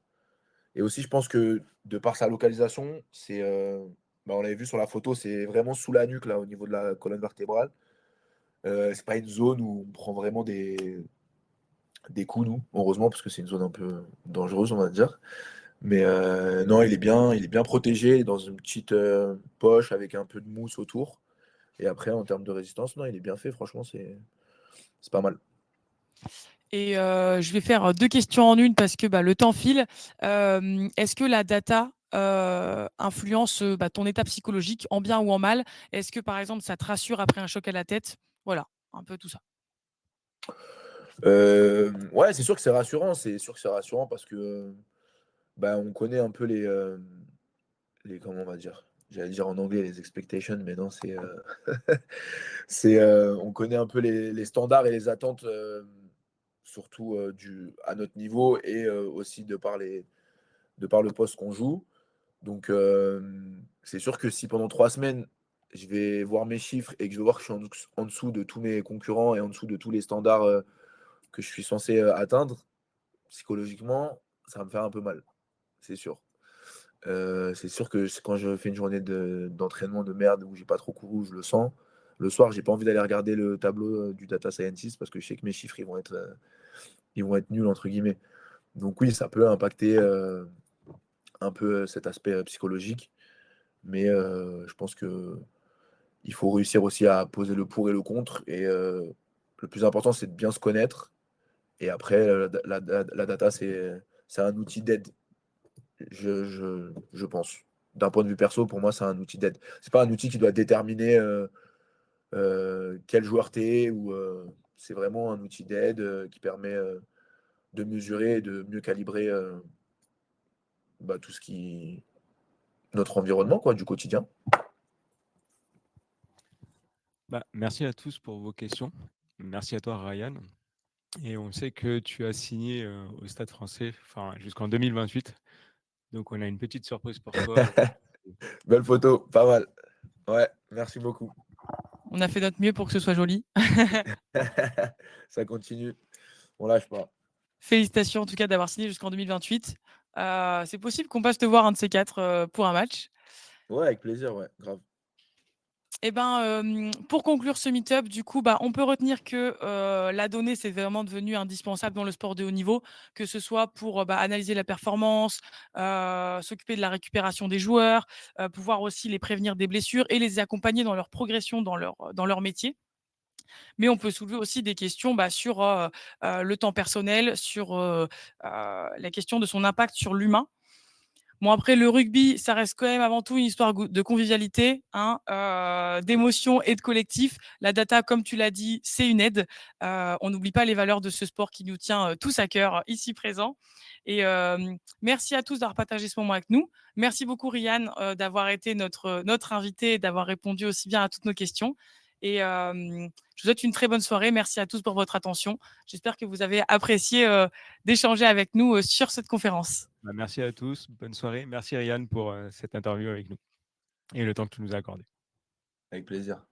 Et aussi, je pense que de par sa localisation, on l'avait vu sur la photo, c'est vraiment sous la nuque, là, au niveau de la colonne vertébrale. C'est pas une zone où on prend vraiment des coups, nous, heureusement, parce que c'est une zone un peu dangereuse, on va dire. Mais non, il est bien protégé dans une petite poche avec un peu de mousse autour. Et après, en termes de résistance, non, il est bien fait, franchement, c'est pas mal. Et je vais faire 2 questions en une parce que le temps file. Est-ce que la data influence ton état psychologique en bien ou en mal? Est-ce que, par exemple, ça te rassure après un choc à la tête? Voilà, un peu tout ça. Ouais, c'est sûr que c'est rassurant. C'est sûr que c'est rassurant parce que on connaît un peu comment on va dire? J'allais dire en anglais les expectations, mais non, on connaît un peu les standards et les attentes, surtout à notre niveau et aussi de par le poste qu'on joue. Donc, c'est sûr que si pendant 3 semaines, je vais voir mes chiffres et que je vais voir que je suis en dessous de tous mes concurrents et en dessous de tous les standards que je suis censé atteindre, psychologiquement, ça va me faire un peu mal, c'est sûr. C'est sûr que quand je fais une journée d'entraînement de merde où j'ai pas trop couru, je le sens. Le soir, j'ai pas envie d'aller regarder le tableau du data scientist parce que je sais que mes chiffres ils vont être ils vont être nuls entre guillemets. Donc oui, ça peut impacter un peu cet aspect psychologique, mais je pense que il faut réussir aussi à poser le pour et le contre. Et le plus important, c'est de bien se connaître. Et après, la data, c'est un outil d'aide, je pense. D'un point de vue perso, pour moi, c'est un outil d'aide. C'est pas un outil qui doit déterminer quel joueur t'es, ou c'est vraiment un outil d'aide qui permet de mesurer et de mieux calibrer tout ce qui notre environnement quoi, du quotidien. Merci à tous pour vos questions. Merci à toi, Ryan. Et on sait que tu as signé au Stade Français jusqu'en 2028. Donc, on a une petite surprise pour toi. Belle photo, pas mal. Ouais, merci beaucoup. On a fait notre mieux pour que ce soit joli. Ça continue, on lâche pas. Félicitations en tout cas d'avoir signé jusqu'en 2028. C'est possible qu'on passe te voir un de ces 4 pour un match. Ouais, avec plaisir, ouais, grave. Eh ben, pour conclure ce meet-up, du coup, on peut retenir que la donnée, c'est vraiment devenu indispensable dans le sport de haut niveau, que ce soit pour analyser la performance, s'occuper de la récupération des joueurs, pouvoir aussi les prévenir des blessures et les accompagner dans leur progression dans leur métier. Mais on peut soulever aussi des questions sur le temps personnel, sur la question de son impact sur l'humain. Bon, après, le rugby, ça reste quand même avant tout une histoire de convivialité, hein, d'émotion et de collectif. La data, comme tu l'as dit, c'est une aide. On n'oublie pas les valeurs de ce sport qui nous tient tous à cœur, ici présent. Et merci à tous d'avoir partagé ce moment avec nous. Merci beaucoup, Ryan, d'avoir été notre invité et d'avoir répondu aussi bien à toutes nos questions. Et je vous souhaite une très bonne soirée. Merci à tous pour votre attention. J'espère que vous avez apprécié d'échanger avec nous sur cette conférence. Merci à tous. Bonne soirée. Merci, Ryan, pour cette interview avec nous et le temps que tu nous as accordé. Avec plaisir.